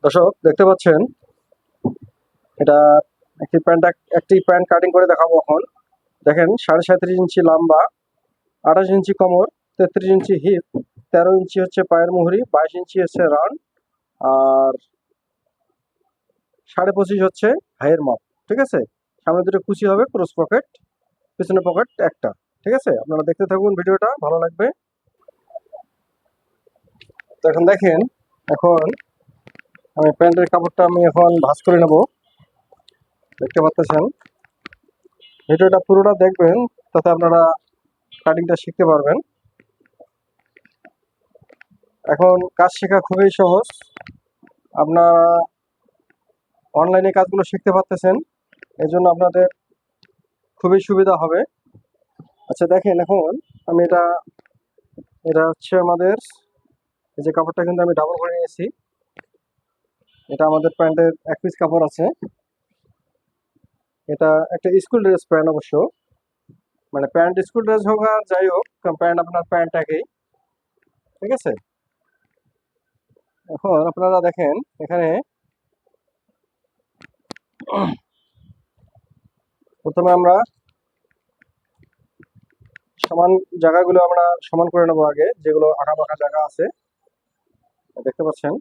দর্শক দেখতে পাচ্ছেন, এটা একটি প্যান্ট কাটিং করে দেখাবো এখন। দেখেন 37.5 ইঞ্চি লম্বা, 28 ইঞ্চি কোমর, 33 ইঞ্চি হিপ, 13 ইঞ্চি হচ্ছে পায়ের মুহুরি, 22 ইঞ্চি হচ্ছে রান, আর 25.5 হচ্ছে হাইয়ের মাপ। ঠিক আছে, সামনে দুটো কুচি হবে, ক্রস পকেট, পিছনে পকেট একটা। ঠিক আছে, আপনারা দেখতে থাকুন, ভিডিওটা ভালো লাগবে। তো এখন দেখেন, এখন আমি প্যান্টের কাপড়টা আমি এখন ভাঁজ করে নেব। দেখতে পাচ্ছেন, ভিডিওটা পুরোটা দেখবেন, তাতে আপনারা কাটিংটা শিখতে পারবেন। এখন কাজ শেখা খুবই সহজ, আপনারা অনলাইনে কাজগুলো শিখতে পারতেছেন, এই জন্য আপনাদের খুবই সুবিধা হবে। আচ্ছা দেখেন, এখন আমি এটা এটা হচ্ছে আমাদের, এই যে কাপড়টা কিন্তু আমি ডাবল করে নিয়েছি। এটা আমাদের প্যান্টের এক পিস কাপড় আছে। এটা একটা স্কুল ড্রেস প্যান্ট, অবশ্য মানে প্যান্ট স্কুল ড্রেস হোক আর যাই হোক, প্যান্ট আপনার প্যান্ট একই। ঠিক আছে, এখন আপনারা দেখেন এখানে প্রথমে আমরা সমান জায়গাগুলো আমরা সমান করে নেবো আগে, যেগুলো আঁকা বাঁকা জায়গা আছে দেখতে পাচ্ছেন,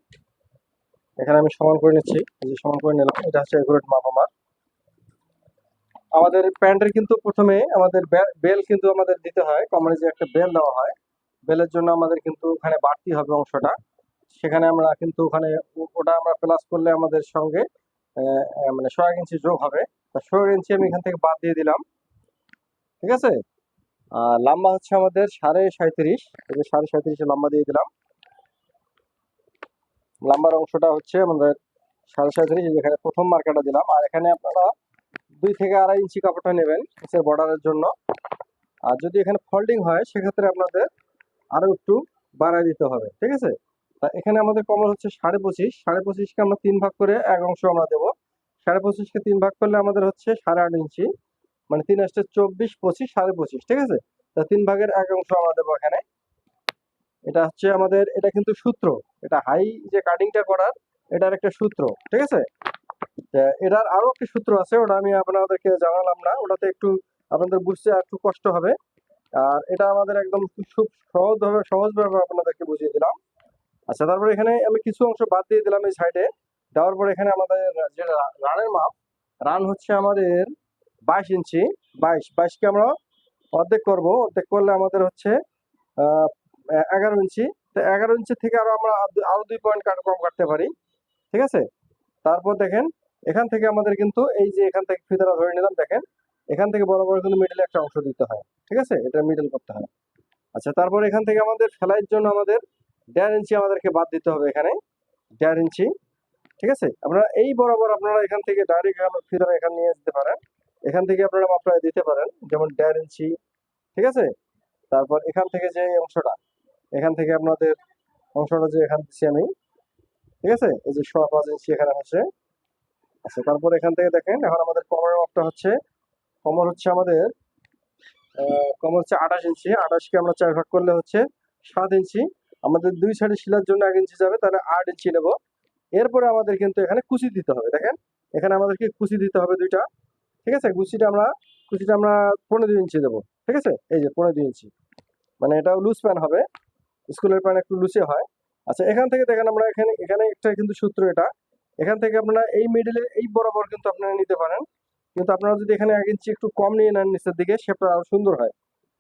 এখানে আমি সমান করে নিচ্ছি। এই যে সমান করে নিলাম, এটা হচ্ছে একুরেট মাপ আমার। আমাদের প্যান্টের কিন্তু প্রথমে আমাদের বেল কিন্তু আমাদের দিতে হয়, কমানে যে একটা বেল দেওয়া হয়, বেলের জন্য আমাদের কিন্তু ওখানে বাড়তি হবে অংশটা। সেখানে আমরা কিন্তু ওখানে ওটা আমরা প্লাস করলে আমাদের সঙ্গে মানে 1.5 ইঞ্চি যোগ হবে। তা 1.5 ইঞ্চি আমি এখান থেকে বাদ দিয়ে দিলাম। ঠিক আছে, আর লম্বা হচ্ছে আমাদের 37.5, এই যে 37.5 লম্বা দিয়ে দিলাম। লম্বার অংশটা হচ্ছে আমাদের 37.5, যেখানে প্রথম মার্কাটা দিলাম। আর এখানে আপনারা 2 থেকে 2.5 ইঞ্চি কাপড়টা নেবেন নিচের বর্ডারের জন্য। আর যদি এখানে ফোল্ডিং হয়, সেক্ষেত্রে আপনাদের আরো একটু বাড়ায় দিতে হবে। ঠিক আছে, তা এখানে আমাদের কমর হচ্ছে 25.5, 25.5কে আমরা 3 ভাগ করে এক অংশ আমরা দেবো। 25.5কে 3 ভাগ করলে আমাদের হচ্ছে 8.5 ইঞ্চি, মানে 3 × 24, 25, 25.5। ঠিক আছে, তা 3 ভাগের এক অংশ আমরা দেবো এখানে। এটা হচ্ছে আমাদের, এটা কিন্তু সূত্র, এটা হাই যে কাটিংটা করার, এটার একটা সূত্র। ঠিক আছে, এটার আরো একটা সূত্র আছে, ওটা আমি আপনাদেরকে জানালাম না, ওটাতে একটু আপনাদের বুঝতে একটু কষ্ট হবে। আর এটা আমাদের একদম খুব সহজভাবে আপনাদেরকে বুঝিয়ে দিলাম। আচ্ছা, তারপরে এখানে আমি কিছু অংশ বাদ দিয়ে দিলাম এই সাইডে। দেওয়ার পরে এখানে আমাদের যে রানের মাপ, রান হচ্ছে আমাদের 22 ইঞ্চি। 22কে আমরা অর্ধেক করব, অর্ধেক করলে আমাদের হচ্ছে 11 ইঞ্চি। তো 11 ইঞ্চি থেকে আমরা আরো 2 পয়েন্ট কম কাটতে পারি। ঠিক আছে, তারপর দেখেন, এখান থেকে আমাদের কিন্তু এই যে এখান থেকে ফিতাটা ধরে নিলাম, দেখেন এখান থেকে বরাবর কিন্তু মিডলে একটা অংশ দিতে হয়। ঠিক আছে, এটা মিডল করতে হয়। আচ্ছা, তারপর এখান থেকে আমাদের সেলাইয়ের জন্য আমাদের 1.5 ইঞ্চি আমাদেরকে বাদ দিতে হবে এখানে, 1.5 ইঞ্চি। ঠিক আছে, আপনারা এই বরাবর আপনারা এখান থেকে ডাইরেক্ট ফিতাটা এখানে নিয়ে যেতে পারেন, এখান থেকে আপনারা মাপটা দিতে পারেন, যেমন 1.5 ইঞ্চি। ঠিক আছে, তারপর এখান থেকে যে অংশটা, এখান থেকে আপনাদের অংশটা যে এখান দিচ্ছি আমি। ঠিক আছে, এই যে 5.5 ইঞ্চি এখানে হচ্ছে। আচ্ছা, তারপর এখান থেকে দেখেন, এখন আমাদের কোমরের মাপটা হচ্ছে, কোমর হচ্ছে আমাদের কোমর হচ্ছে 28 ইঞ্চি। 28কে আমরা 4 ভাগ করলে হচ্ছে 7 ইঞ্চি। আমাদের দুই সাইডে শিলার জন্য 1 ইঞ্চি যাবে, তাহলে 8 ইঞ্চি নেব। এরপরে আমাদের কিন্তু এখানে কুচি দিতে হবে। দেখেন, এখানে আমাদেরকে কুচি দিতে হবে দুইটা। ঠিক আছে, কুচিটা আমরা 15 ইঞ্চি দেবো। ঠিক আছে, এই যে 15 ইঞ্চি, মানে এটা লুজ প্যান হবে, স্কুলের প্যান একটু লুচে হয়। আচ্ছা, এখান থেকে দেখেন, আমরা এখানে এখানে একটা কিন্তু সূত্র এটা, এখান থেকে আপনারা এই মিডলে এই বরাবর কিন্তু আপনারা নিতে পারেন। কিন্তু আপনারা যদি এখানে 1 ইঞ্চি একটু কম নিয়ে নেন নিচের দিকে, সেটা আরো সুন্দর হয়।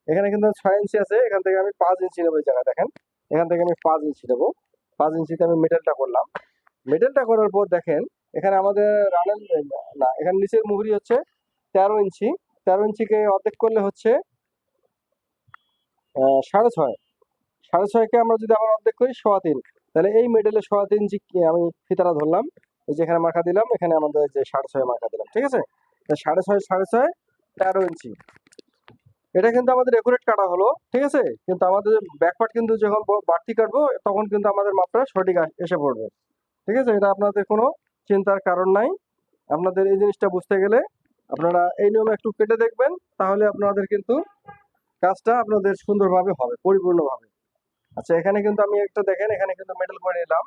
এখানে কিন্তু 6 ইঞ্চি আছে, এখান থেকে আমি 5 ইঞ্চি নেবো। এই জায়গায় দেখেন, এখান থেকে আমি 5 ইঞ্চি নেবো। 5 ইঞ্চিতে আমি মিডলটা করলাম। মিডলটা করার পর দেখেন, এখানে আমাদের রানের, না, এখানে নিচের মুহুরি হচ্ছে 13 ইঞ্চি। 13 ইঞ্চিকে অর্ধেক করলে হচ্ছে 6.5। 6.5কে আমরা যদি আবার অর্ধেক করি 3.25, তাহলে এই মিডলে 3.25 ইঞ্চি আমি ফিতাটা ধরলাম। এই যে এখানে মার্কা দিলাম, এখানে আমাদের যে 6.5 মার্কা দিলাম। ঠিক আছে, 6.5, 13 ইঞ্চি। এটা কিন্তু আমাদের একুরেট কাটা হলো। ঠিক আছে, কিন্তু আমাদের ব্যাকপার্ট কিন্তু যখন বাড়তি কাটবো, তখন কিন্তু আমাদের মাপটা সঠিক এসে পড়বে। ঠিক আছে, এটা আপনাদের কোনো চিন্তার কারণ নাই। আপনাদের এই জিনিসটা বুঝতে গেলে আপনারা এই নিয়মে একটু কেটে দেখবেন, তাহলে আপনাদের কিন্তু কাজটা আপনাদের সুন্দরভাবে হবে, পরিপূর্ণভাবে। আচ্ছা, এখানে কিন্তু আমি একটা দেখেন, এখানে কিন্তু মেডেল করে নিলাম।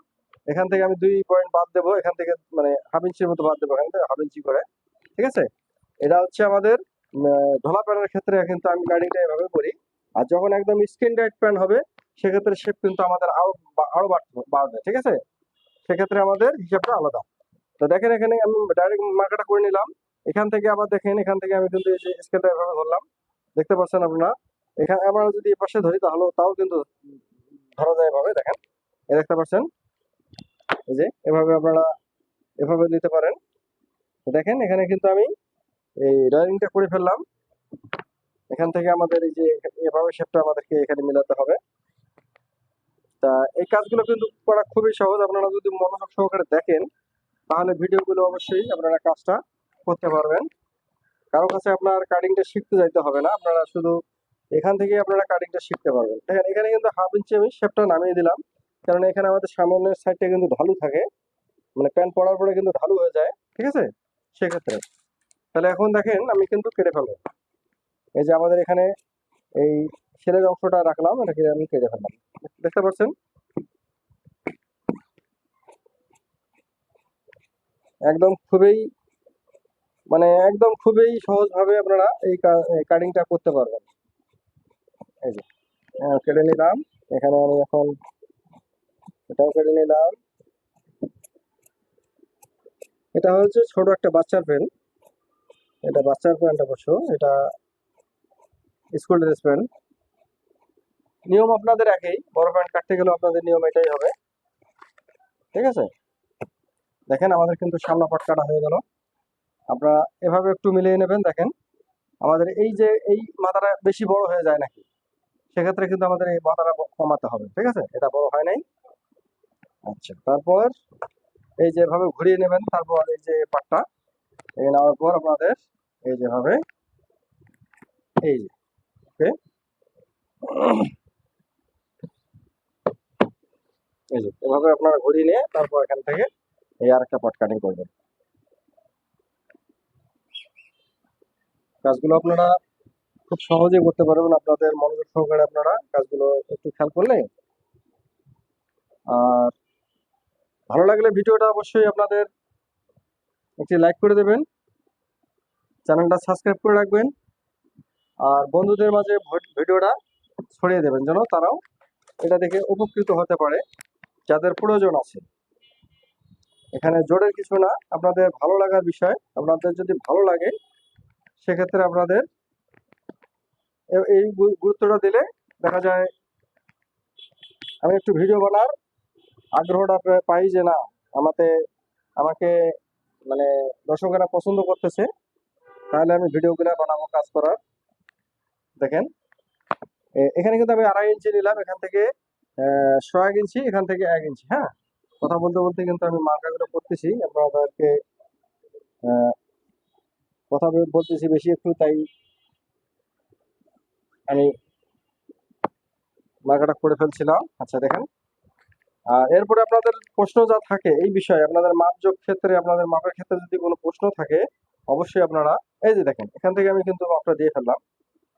এখান থেকে আমি 2 পয়েন্ট বাদ দেবো, এখান থেকে মানে হাফ ইঞ্চির মতো বাদ দেবো, এখান থেকে হাফ ইঞ্চি করে। ঠিক আছে, এটা হচ্ছে আমাদের ঢোলা প্যানের ক্ষেত্রে কিন্তু আমি গাড়িটা এভাবে করি। আর যখন একদম স্কিন টাইট প্যান হবে সেক্ষেত্রে শেপ কিন্তু আমাদের আরো বাড়বে। ঠিক আছে, সেক্ষেত্রে আমাদের হিসাবটা আলাদা। তো দেখেন এখানে আমি ডাইরেক্ট মার্কাটা করে নিলাম। এখান থেকে আবার দেখেন, এখান থেকে আমি কিন্তু এই যে স্কেলটা এভাবে ধরলাম, দেখতে পাচ্ছেন আপনারা। এখানে আমরা যদি এই পাশে ধরি তাহলে তাও কিন্তু ধরা যায় এভাবে, দেখেন এই দেখতে পাচ্ছেন, এই যে এভাবে আপনারা এভাবে নিতে পারেন। তো দেখেন এখানে কিন্তু আমি এই ড্রয়িংটা করে ফেললাম। এখান থেকে আমাদের এই যে এভাবে শেপটা আমাদেরকে এখানে মিলাতে হবে। তা এই কাজগুলো কিন্তু করা খুবই সহজ, আপনারা যদি মনোযোগ সহকারে দেখেন তাহলে ভিডিওগুলো অবশ্যই আপনারা কাজটা করতে পারবেন। কারো কাছে আপনার কাটিংটা শিখতে যাইতে হবে না, আপনারা শুধু এখান থেকে আপনারা কাটিংটা শিখতে পারবেন। দেখেন এখানে কিন্তু হাফ ইঞ্চি আমি শেপটা নামিয়ে দিলাম, কারণ এখানে আমাদের সামনের সাইডটা কিন্তু ঢালু থাকে, মানে প্যান্ট পরার পরে কিন্তু ঢালু হয়ে যায়। ঠিক আছে, সেক্ষেত্রে তাহলে এখন দেখেন আমি কিন্তু কেটে ফেলবো। এই যে আমাদের এখানে এই সেলের অংশটা রাখলাম, এটাকে আমি কেটে ফেললাম, দেখতে পাচ্ছেন। একদম খুবই মানে একদম খুবই সহজভাবে আপনারা এই কাটিংটা করতে পারবেন। এই যে কেটে নিলাম, এখানে আমি এখন এটাও কেটে নিলাম। এটা হচ্ছে ছোট একটা বাচ্চার পেন, এটা বাচ্চার প্যান্ট অবশ্য, এটা স্কুল ড্রেস প্যান্ট। নিয়ম আপনাদের একই, বড় প্যান্ট কাটতে গেলে আপনাদের নিয়ম এটাই হবে। ঠিক আছে, দেখেন আমাদের কিন্তু সামনা পাট কাটা হয়ে গেল। আপনারা এভাবে একটু মিলিয়ে নেবেন। দেখেন আমাদের এই যে এই মাথাটা বেশি বড় হয়ে যায় নাকি, সেক্ষেত্রে কিন্তু আমাদের এই মাথাটা কমাতে হবে। ঠিক আছে, এটা বড় হয় নাই। আচ্ছা, তারপর এই যে এভাবে ঘুরিয়ে নেবেন, তারপর এই যে পাটটা এই নেওয়ার পর আপনাদের এই যেভাবে এই যে ওকে, এই যে এভাবে আপনারা ঘুরিয়ে নিয়ে তারপর এখান থেকে এই আরেকটা পাট কাটিং করবেন। কাজগুলো আপনারা খুব সহজে করতে পারবেন, আপনাদের মনোযোগ সহকারে আপনারা কাজগুলো একটু খেয়াল করলে। আর ভালো লাগলে ভিডিওটা অবশ্যই আপনাদের একটি লাইক করে দেবেন, চ্যানেলটা সাবস্ক্রাইব করে রাখবেন, আর বন্ধুদের মাঝে ভিডিওটা ছড়িয়ে দেবেন যেন তারাও এটা দেখে উপকৃত হতে পারে, যাদের প্রয়োজন আছে। এখানে জোরের কিছু না, আপনাদের ভালো লাগার বিষয়। আপনাদের যদি ভালো লাগে সেক্ষেত্রে আপনাদের এই গুরুত্বটা দিলে দেখা যায় আমি একটু ভিডিও বানার আগ্রহটা পাই, যে না আমাকে মানে দর্শকেরা পছন্দ করতেছে, তাহলে আমি ভিডিওগুলো বানাবো, কাজ করার। দেখেন এখানে কিন্তু আমি 2.5 ইঞ্চি নিলাম, এখান থেকে 1 ইঞ্চি, এখান থেকে 1 ইঞ্চি। হ্যাঁ, কথা বলতে বলতে কিন্তু আমি মার্কাগুলো করতেছি, আপনাদেরকে আহ, কথা বলতেছি বেশি একটু, তাই আমি মার্কাটা করে ফেলছিলাম। আচ্ছা দেখেন, আর এরপরে আপনাদের প্রশ্ন যা থাকে এই বিষয়ে, আপনাদের মাপজোক ক্ষেত্রে, আপনাদের মাপের ক্ষেত্রে যদি কোনো প্রশ্ন থাকে অবশ্যই আপনারা এই যে দেখেন এখান থেকে আমি কিন্তু মাপটা দিয়ে ফেললাম।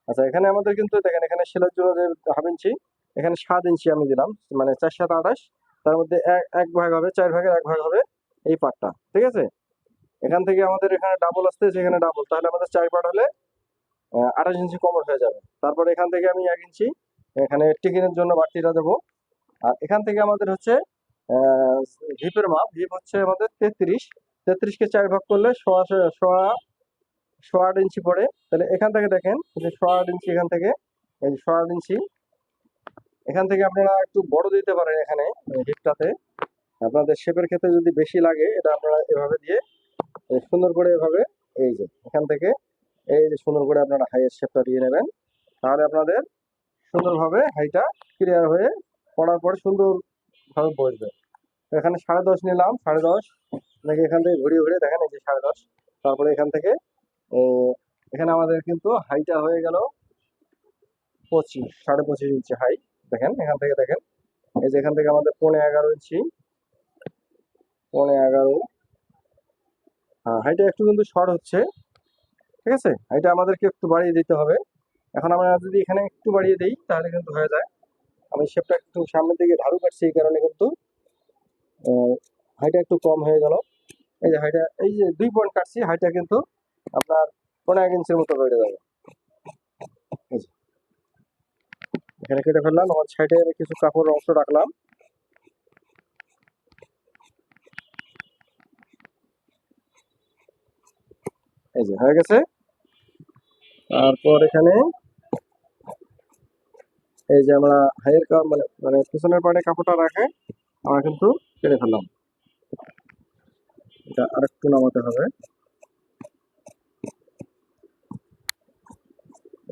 আচ্ছা, এখানে আমাদের কিন্তু দেখেন এখানে সেলার জন্য যে হাফ ইঞ্চি, এখানে 7 ইঞ্চি আমি দিলাম, মানে 4 7 28, তার মধ্যে এক ভাগ হবে, 4 ভাগের 1 ভাগ হবে এই পার্টটা। ঠিক আছে, এখান থেকে আমাদের এখানে ডাবল আসতে, সেখানে ডাবল, তাহলে আমাদের 4 পার্ট হলে 28 ইঞ্চি কমর হয়ে যাবে। তারপর এখান থেকে আমি 1 ইঞ্চি এখানে টিকিনের জন্য বাড়তিটা দেবো। আর এখান থেকে আমাদের হচ্ছে হিপের মাপ, হিপ হচ্ছে আমাদের 33 কে 4 ভাগ করলে সোয়া 8 ইঞ্চি পড়ে। তাহলে এখান থেকে দেখেন যে 8 ইঞ্চি, এখান থেকে এই 8 ইঞ্চি, এখান থেকে আপনারা একটু বড় দিতে পারেন এখানে হিপটাতে। আপনাদের শেপের ক্ষেত্রে যদি বেশি লাগে এটা আপনারা এভাবে দিয়ে সুন্দর করে এভাবে এই যে এখান থেকে এই যে সুন্দর করে আপনারা হাইয়ের শেপটা দিয়ে নেবেন, তাহলে আপনাদের সুন্দরভাবে হাইটা ক্লিয়ার হয়ে পড়ার পরে সুন্দরভাবে বসবে। এখানে 10.5 নিলাম, 10.5 নাকি এখান থেকে ঘুরিয়ে ঘুরিয়ে দেখেন এই যে 10.5। তারপরে এখান থেকে এখানে আমাদের কিন্তু হাইটা হয়ে গেল 25 ইঞ্চি হাই। দেখেন এখান থেকে দেখেন এই যে এখান থেকে আমাদের 11.5 ইঞ্চি, 11.5। হ্যাঁ, হাইটা একটু কিন্তু শর্ট হচ্ছে। ঠিক আছে, হাইটা আমাদেরকে একটু বাড়িয়ে দিতে হবে। এখন আমরা যদি এখানে একটু বাড়িয়ে দিই তাহলে কিন্তু হয়ে যায়। আমি শেপটা একটু সামনের দিকে ঢালু কাটছি, এই কারণে কিন্তু হাইটটা একটু কম হয়ে গেল। এই যে হাইটটা, এই যে 2 পয়েন্ট কাটছি, হাইটটা কিন্তু আপনার 15 ইঞ্চির মতো বেড়ে যাবে। এই যে এখানে কেটে ফেললাম, আমার সাইডে কিছু কাপড়ের অংশ রাখলাম। এই যে হয়ে গেছে। তারপর এখানে এই যে আমরা হাইয়ের মানে মানে পিছনের পাড়ে কাপড়টা রাখে আমরা কিন্তু কেটে ফেললাম। এটা আরেকটু নামাতে হবে।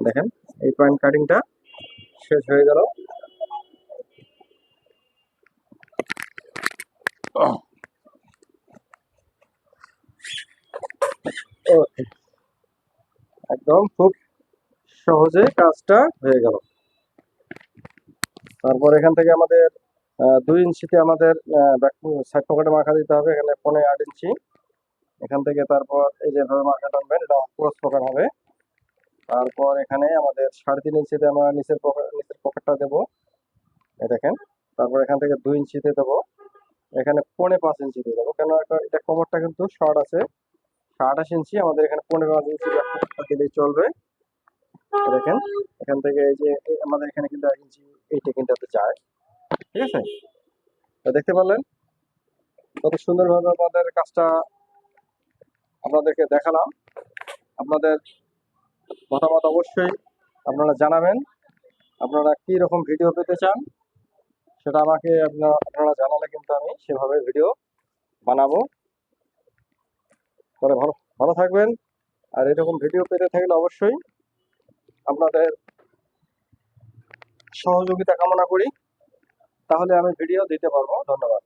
দেখেন এই পয়েন্ট কাটিংটা শেষ হয়ে গেল। ওকে, একদম খুব সহজে কাজটা হয়ে গেল। তারপর এখান থেকে আমাদের 2 ইঞ্চিতে আমাদের সাইড পকেটে মার্কা দিতে হবে, এখানে 15.8 ইঞ্চি। এখান থেকে তারপর এই যে ভাবে মার্কা টানবেন, এটা ক্রস পকেট হবে। তারপর এখানে আমাদের 3.5 ইঞ্চিতে আমরা নিচের পকেটটা দেবো, এই দেখেন। তারপর এখান থেকে 2 ইঞ্চিতে দেবো, এখানে 5.5 ইঞ্চিতে দেবো, কেন এটা কোমরটা কিন্তু শর্ট আছে 28 ইঞ্চি, আমাদের এখানে 15.5 ইঞ্চি পকেটটা দিলেই চলবে। দেখেন এখান থেকে এই যে আমাদের এখানে কিন্তু 1 ইঞ্চি এই টেকিংটাতে যায়, ঠিক আছে। তো দেখতে পারলেন কত সুন্দরভাবে আমাদের কাজটা আপনাদেরকে দেখালাম। আপনাদের মতামত অবশ্যই আপনারা জানাবেন, আপনারা কি রকম ভিডিও পেতে চান সেটা আমাকে আপনারা জানালে কিন্তু আমি সেভাবে ভিডিও বানাবো। তাহলে ভালো ভালো থাকবেন। আর এরকম ভিডিও পেতে থাকলে অবশ্যই আপনাদের সহযোগিতা কামনা করি, তাহলে আমি ভিডিও দিতে পারবো। ধন্যবাদ।